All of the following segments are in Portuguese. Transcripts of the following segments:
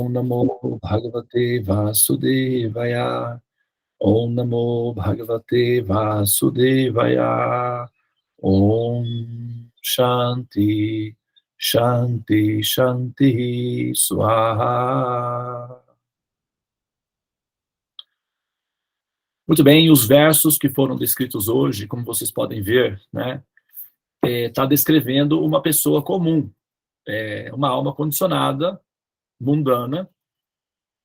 Om Namo Bhagavate Vasudevaya. Om Namo Bhagavate Vasudevaya. Om Shanti, Shanti, Shanti, Swaha. Muito bem, os versos que foram descritos hoje, como vocês podem ver, né, está descrevendo uma pessoa comum, uma alma condicionada, mundana,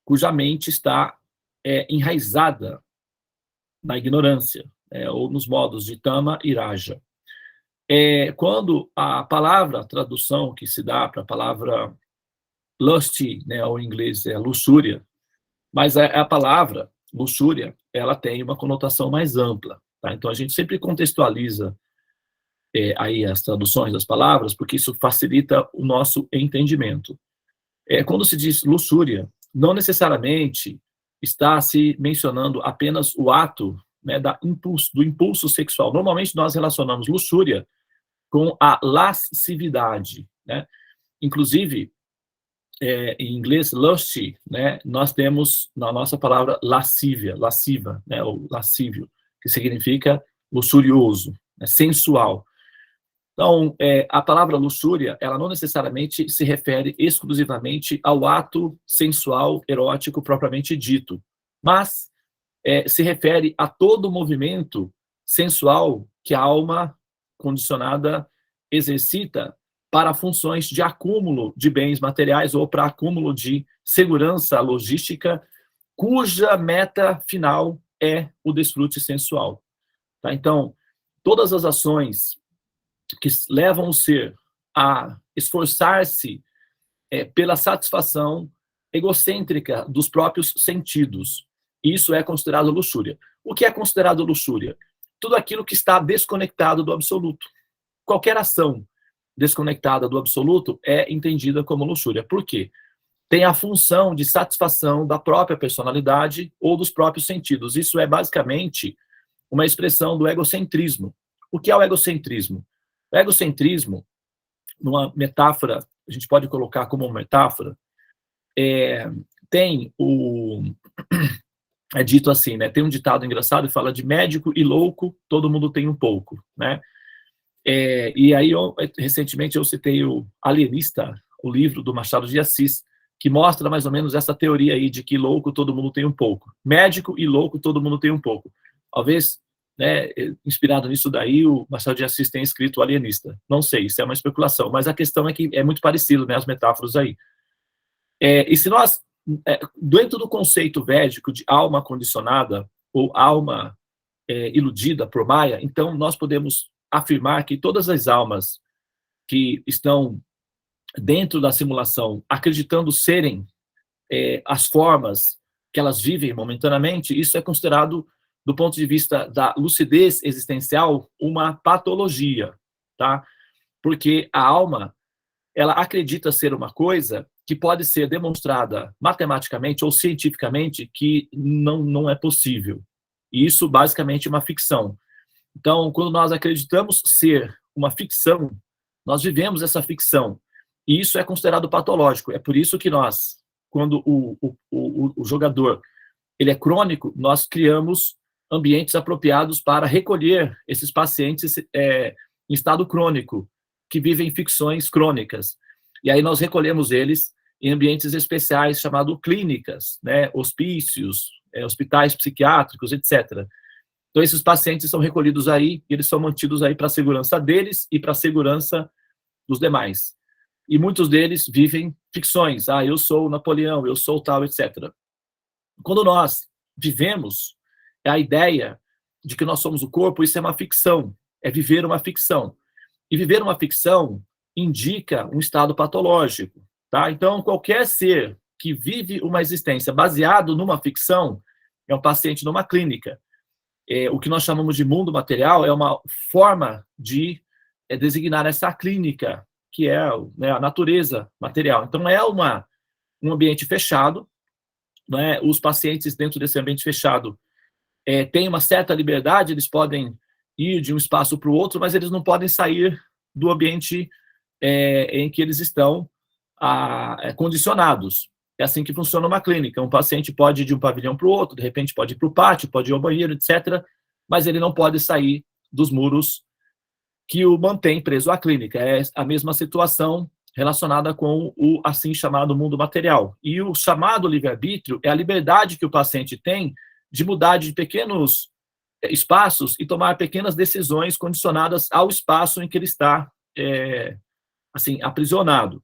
cuja mente está enraizada na ignorância, ou nos modos de Tama e Raja. Quando a tradução que se dá para a palavra lusty, né, ou em inglês é luxúria, mas a palavra luxúria, ela tem uma conotação mais ampla, tá? Então a gente sempre contextualiza aí as traduções das palavras, porque isso facilita o nosso entendimento. Quando se diz luxúria, não necessariamente está se mencionando apenas o ato, né, do impulso sexual. Normalmente nós relacionamos luxúria com a lascividade, né? Inclusive, em inglês, lusty, né, nós temos na nossa palavra lasciva, né, ou lascívio, que significa luxurioso, né, sensual. Então, a palavra luxúria, ela não necessariamente se refere exclusivamente ao ato sensual, erótico, propriamente dito, mas se refere a todo o movimento sensual que a alma condicionada exercita para funções de acúmulo de bens materiais ou para acúmulo de segurança logística, cuja meta final é o desfrute sensual. Tá? Então, todas as ações que levam o ser a esforçar-se pela satisfação egocêntrica dos próprios sentidos, isso é considerado luxúria. O que é considerado luxúria? Tudo aquilo que está desconectado do absoluto. Qualquer ação desconectada do absoluto é entendida como luxúria. Por quê? Tem a função de satisfação da própria personalidade ou dos próprios sentidos. Isso é basicamente uma expressão do egocentrismo. O que é o egocentrismo? O egocentrismo, numa metáfora, a gente pode colocar como uma metáfora, tem é dito assim, né? Tem um ditado engraçado que fala de médico e louco, todo mundo tem um pouco, né? E aí, recentemente, eu citei o Alienista, o livro do Machado de Assis, que mostra mais ou menos essa teoria aí de que louco todo mundo tem um pouco. Médico e louco todo mundo tem um pouco. Talvez, né, inspirado nisso daí, o Machado de Assis tenha escrito o Alienista. Não sei, isso é uma especulação, mas a questão é que é muito parecido, né, as metáforas aí. E se nós, dentro do conceito védico de alma condicionada ou alma iludida por Maya, então nós podemos afirmar que todas as almas que estão dentro da simulação, acreditando serem as formas que elas vivem momentaneamente, isso é considerado, do ponto de vista da lucidez existencial, uma patologia, tá? Porque a alma, ela acredita ser uma coisa que pode ser demonstrada matematicamente ou cientificamente que não é possível. E isso, basicamente, é uma ficção. Então, quando nós acreditamos ser uma ficção, nós vivemos essa ficção. E isso é considerado patológico. É por isso que nós, quando o jogador ele é crônico, nós criamos ambientes apropriados para recolher esses pacientes em estado crônico, que vivem ficções crônicas. E aí nós recolhemos eles em ambientes especiais, chamados clínicas, né, hospícios, hospitais psiquiátricos, etc. Então, esses pacientes são recolhidos aí, e eles são mantidos aí para a segurança deles e para a segurança dos demais. E muitos deles vivem ficções. Eu sou o Napoleão, eu sou tal, etc. Quando nós vivemos, a ideia de que nós somos o corpo, isso é uma ficção, é viver uma ficção. E viver uma ficção indica um estado patológico, tá? Então, qualquer ser que vive uma existência baseado numa ficção é um paciente numa clínica. O que nós chamamos de mundo material é uma forma de designar essa clínica, que é, né, a natureza material. Então, é um ambiente fechado, né? Os pacientes dentro desse ambiente fechado têm uma certa liberdade, eles podem ir de um espaço para o outro, mas eles não podem sair do ambiente em que eles estão condicionados. É assim que funciona uma clínica. Um paciente pode ir de um pavilhão para o outro, de repente pode ir para o pátio, pode ir ao banheiro, etc., mas ele não pode sair dos muros que o mantém preso à clínica. É a mesma situação relacionada com o assim chamado mundo material. E o chamado livre-arbítrio é a liberdade que o paciente tem de mudar de pequenos espaços e tomar pequenas decisões condicionadas ao espaço em que ele está assim, aprisionado.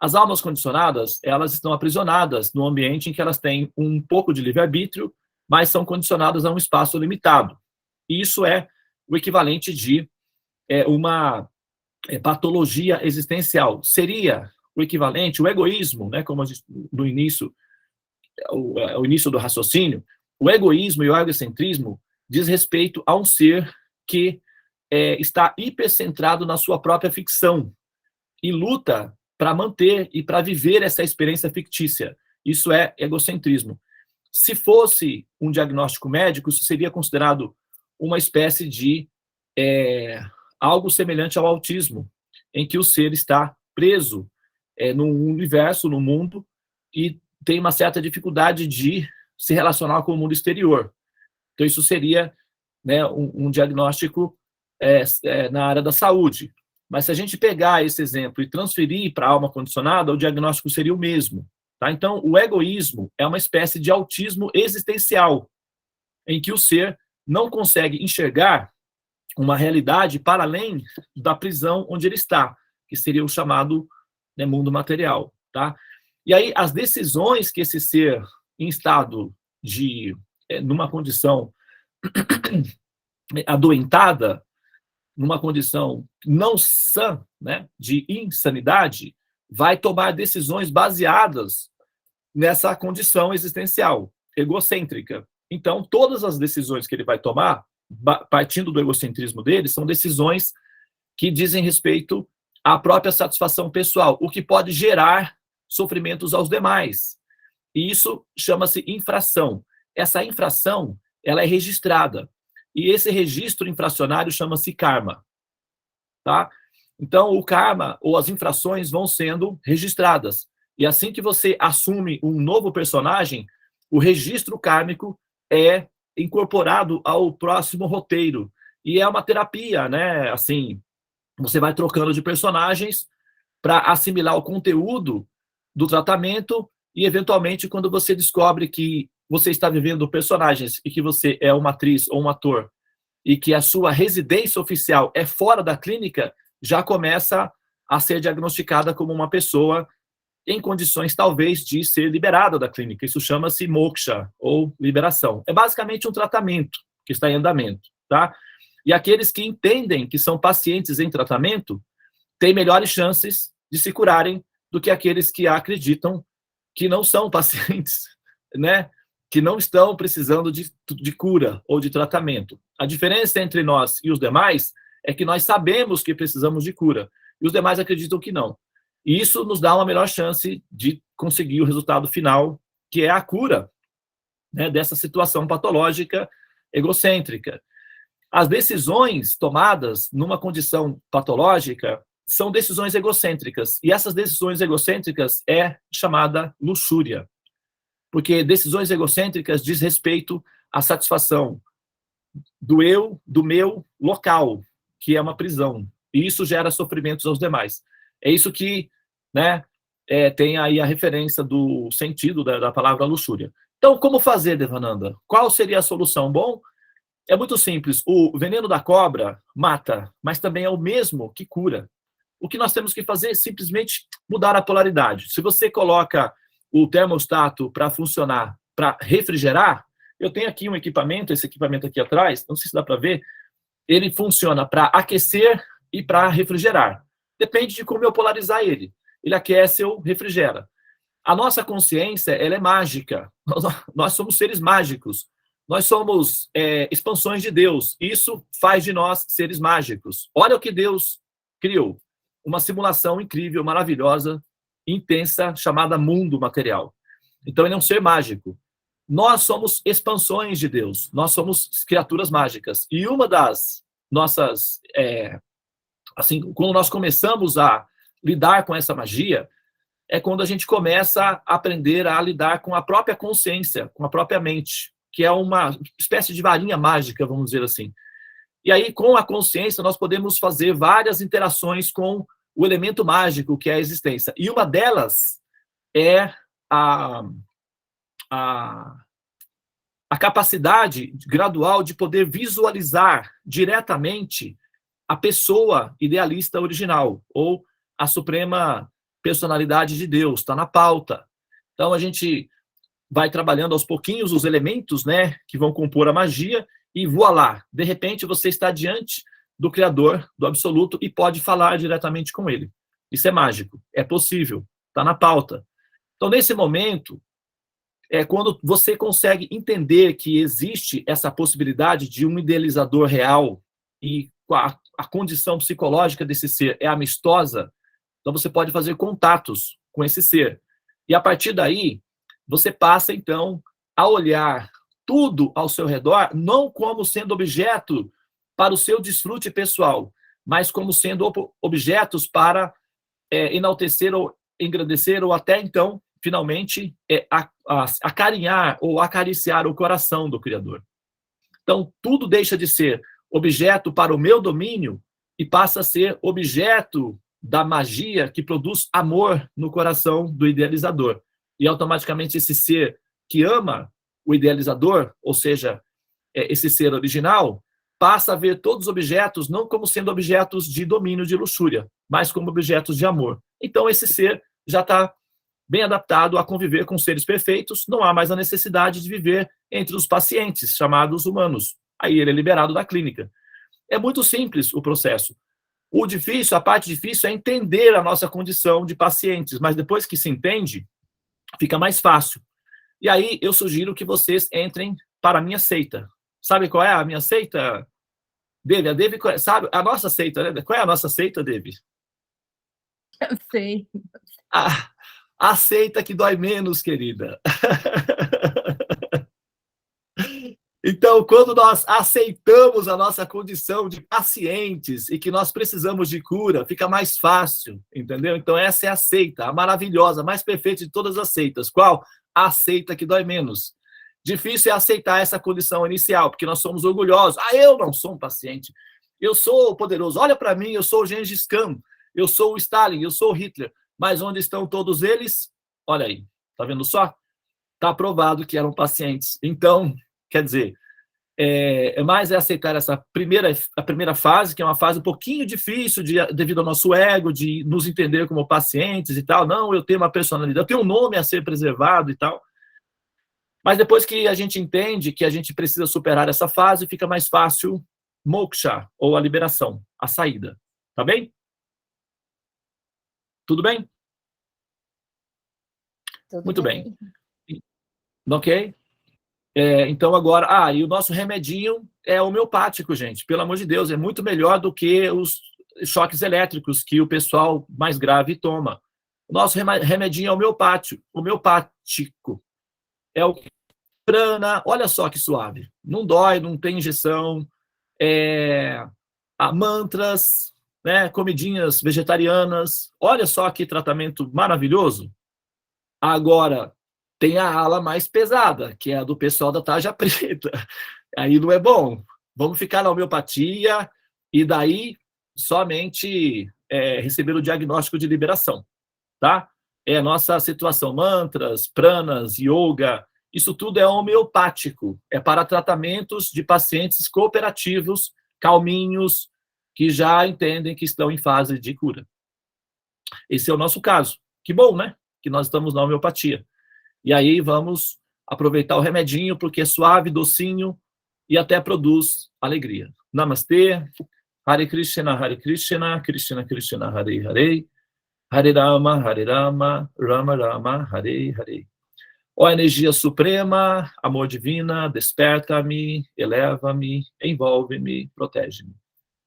As almas condicionadas, elas estão aprisionadas no ambiente em que elas têm um pouco de livre-arbítrio, mas são condicionadas a um espaço limitado. E isso é o equivalente de uma patologia existencial. Seria o equivalente, o egoísmo, né, como a gente, no início, o início do raciocínio, o egoísmo e o egocentrismo diz respeito a um ser que está hipercentrado na sua própria ficção e luta para manter e para viver essa experiência fictícia. Isso é egocentrismo. Se fosse um diagnóstico médico, isso seria considerado uma espécie de algo semelhante ao autismo, em que o ser está preso num universo, no mundo, e tem uma certa dificuldade de se relacionar com o mundo exterior. Então, isso seria, né, um diagnóstico na área da saúde. Mas se a gente pegar esse exemplo e transferir para a alma condicionada, o diagnóstico seria o mesmo. Tá? Então, o egoísmo é uma espécie de autismo existencial, em que o ser não consegue enxergar uma realidade para além da prisão onde ele está, que seria o chamado, né, mundo material. Tá? E aí, as decisões que esse ser em estado de, numa condição adoentada, numa condição não sã, né, de insanidade, vai tomar decisões baseadas nessa condição existencial, egocêntrica. Então, todas as decisões que ele vai tomar, partindo do egocentrismo dele, são decisões que dizem respeito à própria satisfação pessoal, o que pode gerar sofrimentos aos demais. E isso chama-se infração. Essa infração, ela é registrada. E esse registro infracionário chama-se karma. Tá? Então, o karma ou as infrações vão sendo registradas. E assim que você assume um novo personagem, o registro kármico é incorporado ao próximo roteiro. E é uma terapia, né? Assim, você vai trocando de personagens para assimilar o conteúdo do tratamento e, eventualmente, quando você descobre que você está vivendo personagens e que você é uma atriz ou um ator e que a sua residência oficial é fora da clínica, já começa a ser diagnosticada como uma pessoa em condições, talvez, de ser liberada da clínica. Isso chama-se moksha, ou liberação. É basicamente um tratamento que está em andamento, tá? E aqueles que entendem que são pacientes em tratamento têm melhores chances de se curarem do que aqueles que acreditam que não são pacientes, né? Que não estão precisando de cura ou de tratamento. A diferença entre nós e os demais é que nós sabemos que precisamos de cura, e os demais acreditam que não. E isso nos dá uma melhor chance de conseguir o resultado final, que é a cura, né, dessa situação patológica egocêntrica. As decisões tomadas numa condição patológica são decisões egocêntricas, e essas decisões egocêntricas é chamada luxúria. Porque decisões egocêntricas diz respeito à satisfação do eu, do meu local, que é uma prisão. E isso gera sofrimentos aos demais. É isso que, né, tem aí a referência do sentido da palavra luxúria. Então, como fazer, Devananda? Qual seria a solução? Bom, é muito simples. O veneno da cobra mata, mas também é o mesmo que cura. O que nós temos que fazer é simplesmente mudar a polaridade. Se você coloca o termostato para funcionar, para refrigerar, eu tenho aqui um equipamento, esse equipamento aqui atrás, não sei se dá para ver, ele funciona para aquecer e para refrigerar. Depende de como eu polarizar ele. Ele aquece ou refrigera. A nossa consciência, ela é mágica. Nós somos seres mágicos. Nós somos expansões de Deus. Isso faz de nós seres mágicos. Olha o que Deus criou. Uma simulação incrível, maravilhosa, intensa, chamada mundo material. Então, ele é um ser mágico. Nós somos expansões de Deus. Nós somos criaturas mágicas. E uma das nossas... assim, quando nós começamos a lidar com essa magia, é quando a gente começa a aprender a lidar com a própria consciência, com a própria mente, que é uma espécie de varinha mágica, vamos dizer assim. E aí, com a consciência, nós podemos fazer várias interações com o elemento mágico, que é a existência. E uma delas é a capacidade gradual de poder visualizar diretamente a pessoa idealista original, ou a suprema personalidade de Deus, está na pauta. Então, a gente vai trabalhando aos pouquinhos os elementos, né, que vão compor a magia, e voilá, de repente você está diante do Criador, do Absoluto, e pode falar diretamente com ele. Isso é mágico, é possível, está na pauta. Então, nesse momento, é quando você consegue entender que existe essa possibilidade de um idealizador real e a condição psicológica desse ser é amistosa, então você pode fazer contatos com esse ser. E a partir daí, você passa, então, a olhar tudo ao seu redor, não como sendo objeto para o seu desfrute pessoal, mas como sendo objetos para enaltecer ou engrandecer, ou até, então, finalmente, acarinhar ou acariciar o coração do Criador. Então, tudo deixa de ser objeto para o meu domínio e passa a ser objeto da magia que produz amor no coração do idealizador. E automaticamente esse ser que ama o idealizador, ou seja, esse ser original, passa a ver todos os objetos não como sendo objetos de domínio, de luxúria, mas como objetos de amor. Então esse ser já está bem adaptado a conviver com seres perfeitos, não há mais a necessidade de viver entre os pacientes, chamados humanos. Aí ele é liberado da clínica. É muito simples o processo. O difícil, a parte difícil é entender a nossa condição de pacientes, mas depois que se entende, fica mais fácil. E aí eu sugiro que vocês entrem para a minha seita. Sabe qual é a minha seita, Devi? A Devi sabe a nossa seita, né? Qual é a nossa seita, Devi? Eu sei. A seita que dói menos, querida. Então, quando nós aceitamos a nossa condição de pacientes e que nós precisamos de cura, fica mais fácil, entendeu? Então, essa é a seita, a maravilhosa, a mais perfeita de todas as seitas. Qual? A seita que dói menos. Difícil é aceitar essa condição inicial, porque nós somos orgulhosos. Eu não sou um paciente. Eu sou poderoso. Olha para mim, eu sou o Gengis Khan, eu sou o Stalin, eu sou o Hitler. Mas onde estão todos eles? Olha aí, tá vendo só? Está provado que eram pacientes. Então, quer dizer, mais aceitar essa a primeira fase, que é uma fase um pouquinho difícil devido ao nosso ego, de nos entender como pacientes e tal. Não, eu tenho uma personalidade, eu tenho um nome a ser preservado e tal. Mas depois que a gente entende que a gente precisa superar essa fase, fica mais fácil moksha, ou a liberação, a saída. Tá bem? Tudo bem? Tudo Muito bem. Ok? Então, agora... e o nosso remedinho é homeopático, gente. Pelo amor de Deus, é muito melhor do que os choques elétricos que o pessoal mais grave toma. O nosso remedinho é homeopático. É o prana, olha só que suave. Não dói, não tem injeção. Mantras, né, comidinhas vegetarianas. Olha só que tratamento maravilhoso. Agora, tem a ala mais pesada, que é a do pessoal da tarja preta. Aí não é bom. Vamos ficar na homeopatia e daí somente receber o diagnóstico de liberação, tá? É a nossa situação. Mantras, pranas, yoga, isso tudo é homeopático. É para tratamentos de pacientes cooperativos, calminhos, que já entendem que estão em fase de cura. Esse é o nosso caso. Que bom, né? Que nós estamos na homeopatia. E aí vamos aproveitar o remedinho, porque é suave, docinho e até produz alegria. Namastê, Hare Krishna, Krishna Krishna, Hare Hare, Hare Rama, Rama Rama, Hare Hare. Ó energia suprema, amor divina, desperta-me, eleva-me, envolve-me, protege-me.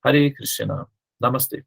Hare Krishna, Namastê.